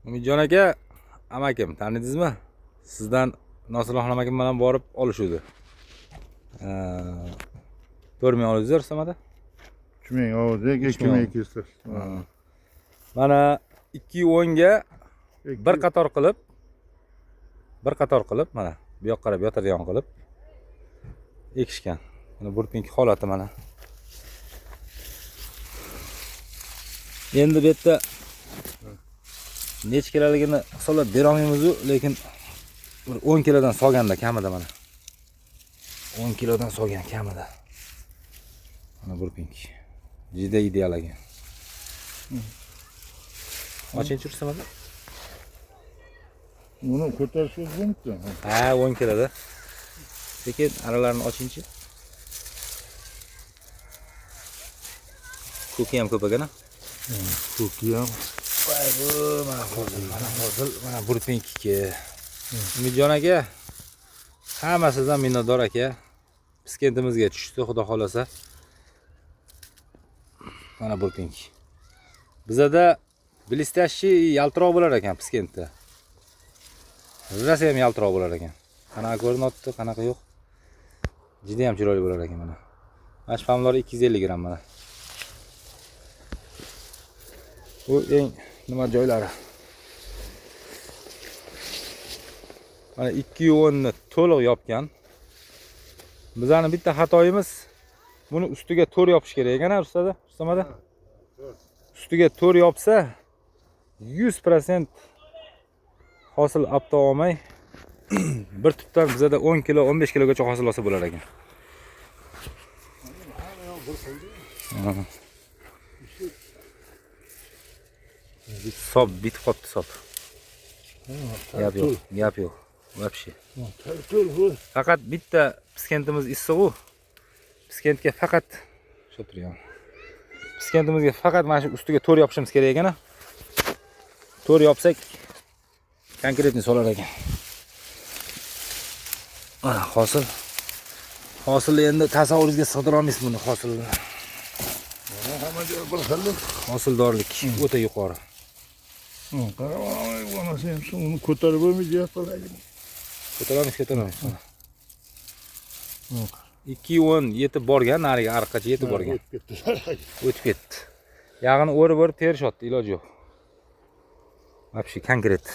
Umidjon aka, amakim tanidingizmi? Sizdan Nosirxon amakim bilan borib olishuvdi. 4 ming oldingizlar samada? 3 ming oldik, 2 ming 200. Mana 210 ga bir qator qilib mana bu yoqqa qarab yotadigan qilib ekishgan. Mana burpinki holati mana. Endi bu yerda necha kiloligini hisoblab bera olmaymiz-ku, lekin 10 kilodan solganda kamida mana. 10 kilodan solgan kamida. Mana burpinki. Juda ideal ekan. Qancha tursamada? Buni ko'tarishingiz mumkin. Ha, 10 kiloda. Lekin aralarini ochinchi. Ko'ki ham ko'p ekan-a? Ko'ki ham. Mana burpinki. Umidjon aka, hammasidan minnatdor aka. Piskentimizga tushdi, xudo xolasa. Mana burpinki. Bizada blistashi yaltiroq bo'lar ekan piskentda. Rosa ham yaltiroq bo'lar ekan. Qanaqa ko'rinyapti, qanaqa yo'q. Juda ham chiroyli bo'lar ekan mana. Mana pomidor 250 gram mana. Bu eng nima joylari. Mana 210 ni to'liq yopgan. Bizning bitta xatoyimiz buni ustiga to'r yopish kerak ekan, ustamada. Ustiga to'r yopsa 100% hosil apta olmay bir tutdan bizada 10 kilo 15 kilogacha hosil olsa bo'lar ekan. Sob bitib qopti sob. Gap yo'q. Вообще. Faqat bitta piskentimiz issiq-u. Piskentga faqat shu turgan. Piskentimizga faqat mana shu ustiga to'r yopishimiz kerak ekan-a. To'r yopsak konkretni solar ekan. Mana hosil endi tasavvuringizga sig'dira olmaysiz buni hosilni. Hamma joy bir xillik. Hosildorlik o'ta yuqori. Qaravoy, bo'lmasa ham uni ko'tarib bo'lmaydi, yapaladi. Ko'taramiz. 210 yetib borgan, nariga ariqqacha yetib borgan. O'tib ketdi. Yog'ini o'rib terishyapti, iloji yo'q. Вообще konkret.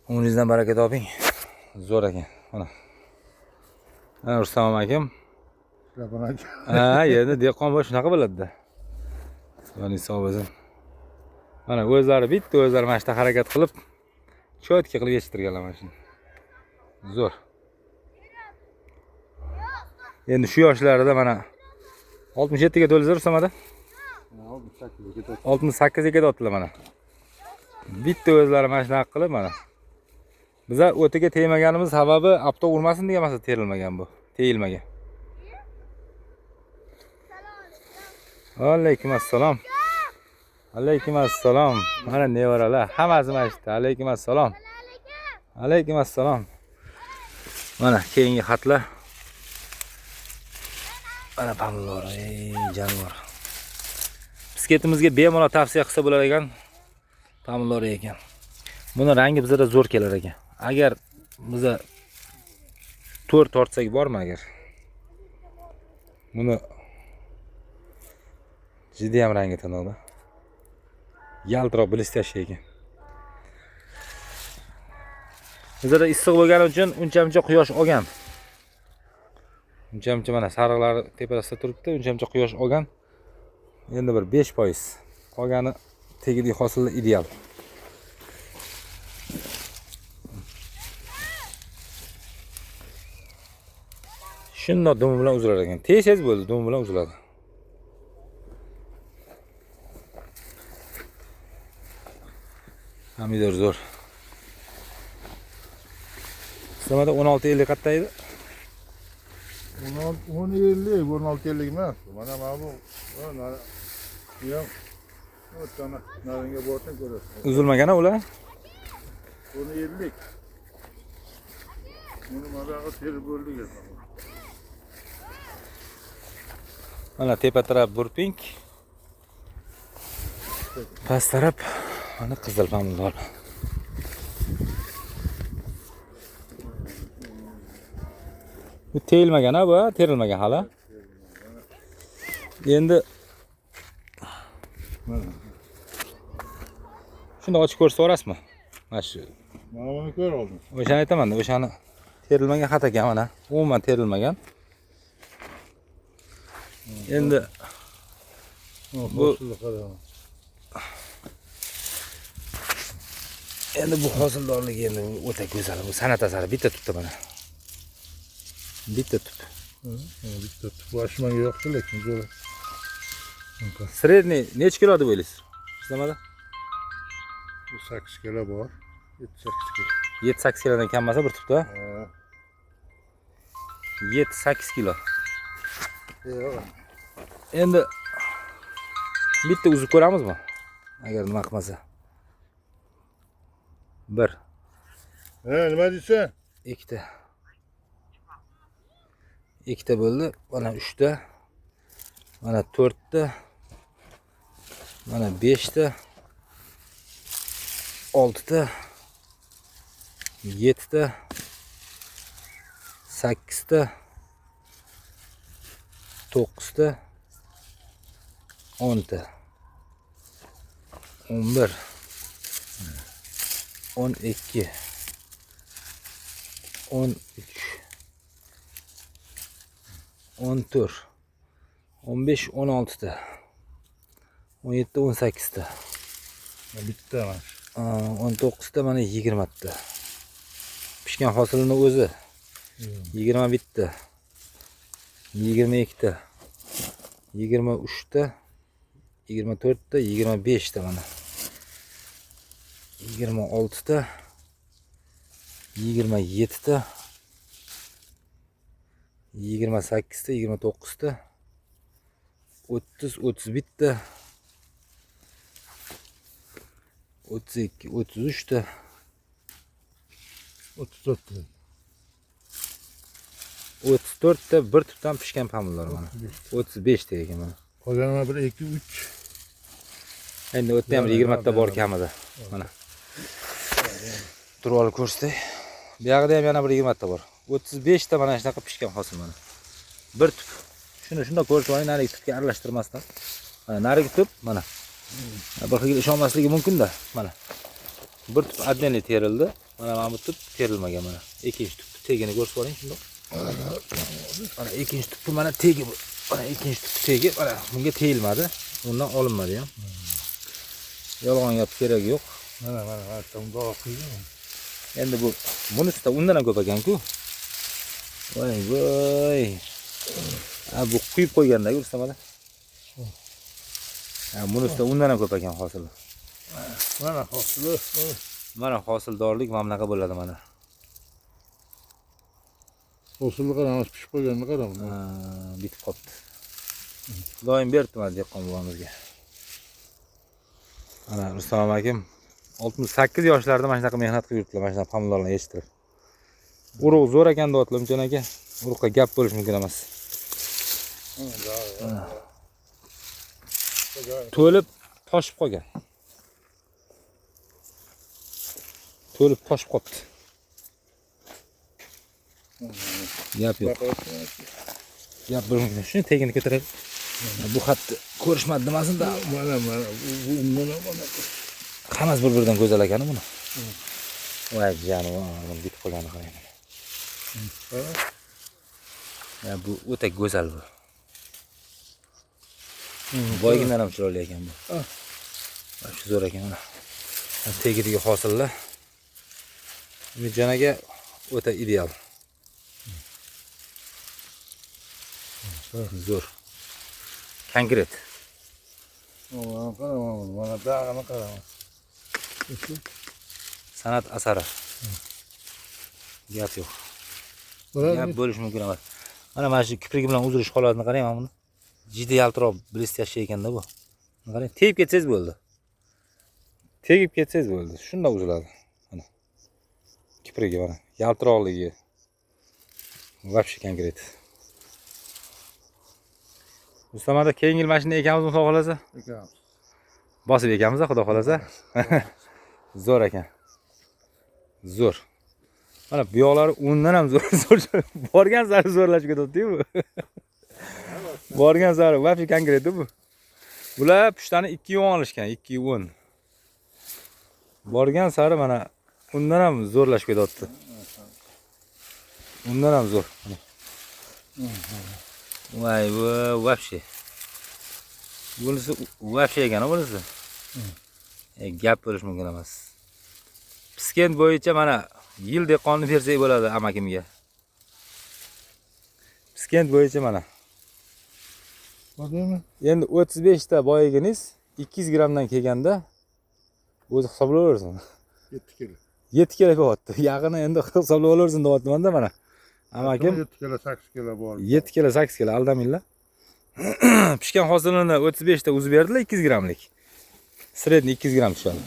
O'ngingizdan baraka toping. Zo'r ekan. Mana. Mana Rustam akim. Ha, endi dehqon bo'lish shunaqa bo'ladi-da. Ya'ni hisobim. Mana o'zlari mana shunday harakat qilib, cho'tka qilib yetishtirganlar mana shuni. Zo'r. Endi shu yoshlarida mana 67 ga to'ldilar samada. 68 ga ketyaptilar mana. Bitta o'zlari mana shunaqa qilib mana. Biza o'tiga tegmaganimiz sababi apto urmasin degan maqsad terilmagan bu. Teyilmagan. Alaykum assalom. Alaykum assalom. Mana nevaralar, hammasi mana shu. Alaykum assalom. Alaykum assalom. Mana keyingi xatlar. Mana pomidor, jonivor. Pisketimizga bemalol tavsiya qilsa bo'lar ekan. Pomidor ekan. Buni rangi bizda zo'r kelar ekan. Agar biza to'r tortsak bormi agar? Buni juda ham rangi tiniqda. Yaltiroq blistash ekan. Bizda issiq bo'lgani uchun uncha-muncha quyosh olgan. Uncha-muncha mana sariqlar tepasida turibdi, uncha-muncha quyosh olgan. Endi bir 5%. Qolgani tegidagi hosillar ideal. Shundoq dum bilan uzilar ekan. Tez bo'ldi, dum bilan uziladi. Pomidor zo'r. Samada 16.50 qatta edi? 16.50 emas. Mana bu. Mana yo'q. O'tana naringa borsang ko'rasiz. Uzilmagan-a ular? 50. Buni mana terib bo'ldik. Mana tepa taraf burping. Past taraf Mana qizil pomidor. Bu terilmagan ha bu, terilmagan hali. Endi shunda ochib ko'rsaverasizmi? Mana shu. Mana buni ko'r oldin. O'shani aytaman-da, o'shani terilmagan xat ekan mana. Umuman terilmagan. Endi bu bu hosildorligi endi o'ta go'zal. Bu san'at asari bitta tutdi mana. Bitta tut. Bitta tut. Bu ashmanga yo'qdi lekin zo'r. Sredniy necha kilo deb o'ylaysiz? Sizlamada? Bu 8 kilo bor. 7-8 kilo. 7-8 kilodan kam emas bir tutda. 7-8 kilo. Yo'q. Endi bitta uzib ko'ramizmi? Agar nima qilmasa. 1, Nima deysan? 2 ikkita bo'ldi. Mana 3 ta. Mana 4 ta. Mana 5 ta. 6 ta. 7 ta. 8 ta. 9 ta. 10 ta. 11 12 13 14 15 16 ta. 17 18 ta. Bitta mana. 19 ta mana 20 ta. Pishgan hosilning o'zi 21 ta. 22 ta. 23 ta. 24 ta, 25 ta mana. 26 ta. 27 ta. 28 ta, 29 ta. 30, 31 ta. 32, 33 ta. 34 ta. 34 ta bir tutdan pishgan pomidor mana. 35 ta ekan mana. Qolgani 1 2 3. Endi o'tda ham 20 ta bor kamida. Mana. Turib olib ko'rsatay. Bu yerda ham yana bir 20 ta bor. 35 ta mana shunaqa pishgan hosil mana. Bir tup. Shuni shunda ko'rsatib oling, narigi tupga aralashtirmasdan. Mana narigi tup mana. Bir xil ishonmasligi mumkin-da. Mana. Bir tup отдельный terildi. Mana bu tup terilmagan mana. Ikkinchi tup tegini ko'rsatib oling shunda. Mana ikkinchi tup mana tegi bu. Mana ikkinchi tup tegi mana bunga tegilmadi. Undan olinmadi ham. Yolg'on gap kerak yo'q. Mana tomda qo'ydim. Endi bu bunisi undan ham ko'p ekan-ku. Voy. Bu quyib qo'yganda ko'rsamada. Bunisi undan ham ko'p ekan hosili. Mana hosili. Mana hosildorlik mana bunaqa bo'ladi mana. Hosilni qarang, pishib qo'yganini qarang. Bitib qopti. Doim berdim mana dehqon buvamizga. Ana Rustam akim 68 yoshlarida mana shunaqa mehnat qilib yuribdilar, mana shunaqa pomidorlarni yetishtirib. Urug' zo'r ekan deyaptilar, Umjon aka. Urug'ga gap bo'lish mumkin emas. To'lib toshib qolgan. To'lib toshib qopti. Gap yo'q. Gap bo'lmagan. Shuni tegini ko'tarib. Bu xatni ko'rishmadi demasin-da. Mana mana. Hammasi bir-biridan go'zal ekan buni. Voy janob, buni bitib qolgani qarang. Bu o'ta go'zal bu. Boygindan ham chiroyli ekan bu. Shu zo'r ekan mana. Tegidagi hosillar Umidjon aka o'ta ideal. Zo'r. Konkret. Mana dag'ini qarang. San'at asari. Gap yo'q. Gap bo'lish mumkin emas. Mana shu kiprigi bilan uzilish holatini qarang mana buni. Jiddiy yaltiroq blestyashi ekanda bu. Qarang, tegib ketsangiz bo'ldi. Tegib ketsangiz bo'ldi. Shunda uziladi. Mana. Kiprigi mana, yaltiroqligi. Вообще konkret. Ustamada keyingi yil mashina ekanmiz, xudo xolasa. Ekan. Bosib ekanmiz, xudo xolasa. Zo'r ekan. Zo'r. Mana bu yoqlari undan ham zo'r. Borgan sari zo'rlashib ketyapti-ku. Borgan sari вообще konkret bu. Bular pushtani 2.10 olishgan, 2.10. Borgan sari mana undan ham zo'rlashib ketyapti. Undan ham zo'r. Voy, bu вообще. Bunisi вообще ekan, bunisi. Gap bo'lish mumkin emas. Piskent bo'yicha mana yil dehqonni bersak bo'ladi amakimga. Piskent bo'yicha mana. Bo'ldimi? Endi 35 ta boyiginiz 200 gramdan kelganda o'zi hisoblayversin. 7 kilo. 7 kilo bo'lyapti. Yaqini endi hisoblayversin deyapman-da mana. Amakim 7 kilo 8 kilo bor. 7 kilo 8 kilo aldamanglar. Pishgan hosilini 35 ta uzib berdilar 200 gramlik. Sredniy 200 gram tushadi.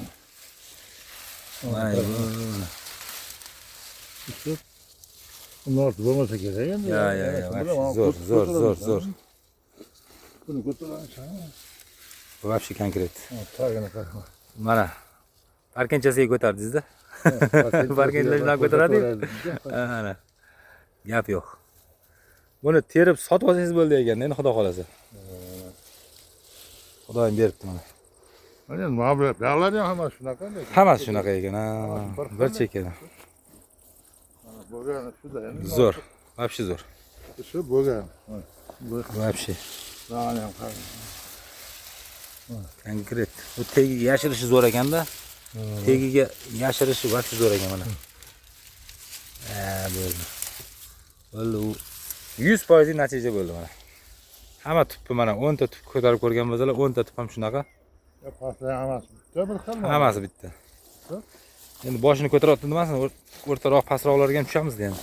Voy, Ular bo'lmasa kerak endi. Zo'r, zo'r, zo'r, zo'r. Buni ko'taramiz. Вообще konkret. Tagini qara. Mana parkinchasiga ko'tardingiz-da. Parkinchani shunaqa ko'taradi-yu. Ana. Gap yo'q. Buni terib sotib olsangiz bo'ldi ekan, endi xudo xolasa. Xudoyim beribdi mana. Mana mablag' bog'lari ham hammasi shunaqa. Hammasi shunaqa ekan, ha. Bir chekada. Bo'lgan shuda endi. Zo'r. Вообще zo'r. Shu bo'lgan. Вообще. Mana ham qara. Konkret. Bu tegiga yashirishi zo'r ekanda. Tegiga yashirishi вообще zo'r ekan mana. Bo'ldi. Bo'ldi. 100% natija bo'ldi mana. Hamma tupni mana 10 ta tup ko'tarib ko'rgan bo'lsalar, 10 ta tup ham shunaqa. Pastlar hammasi bitta bir xil. Hammasi bitta. Endi boshini ko'taryapti demasın, o'rtaroq pastroqlarga ham tushamiz endi.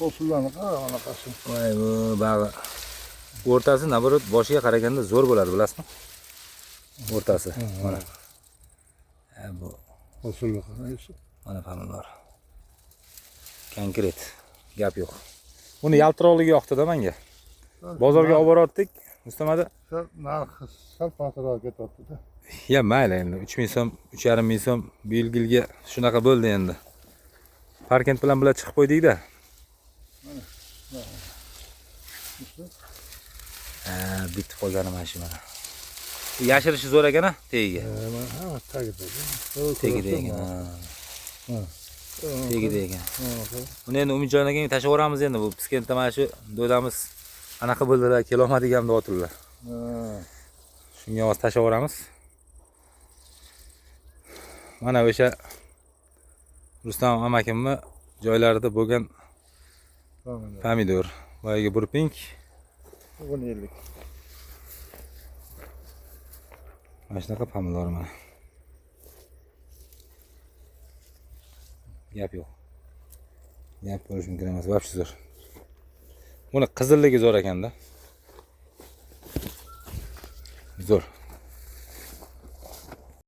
Hosillarni qara anaqasi. Voy, bu bag'i. O'rtasi naborot boshiga qaraganda zo'r bo'ladi, bilasizmi? O'rtasi mana. Bu Hosillar qaraysiz. mana pomidor. Konkret. Gap yo'q. Buni yaltiroqligi yoqdi-da menga. Bozorga olib bordik, ustamada. Narxi sal pastroq ketyapti-da. Ya mayli endi 3000 so'm, 3500 so'm bu yilgilga shunaqa bo'ldi endi. Parkent bilan bular chiqib qo'ydik-da. Bitib qolgani mana shu mana. Yashirishi zo'r ekan-a, tegiga. Ha, tagida. Tegida ekan. Tegida ekan. Buni endi Umidjon akaga tashlaveramiz endi bu Piskentda mana shu do'damiz anaqa bo'ldilar, kelolmadik ham deb o'tirdilar. Shunga hozir tashlaveramiz. Mana o'sha Rustam amakimni joylarida bo'lgan pomidor, boyagi burping 10 yillik. mana shunaqa pomidor mana. Gap yo'q. Gap bo'lish mumkin emas, вообще zo'r. Buni qizilligi zo'r ekanda. Zo'r.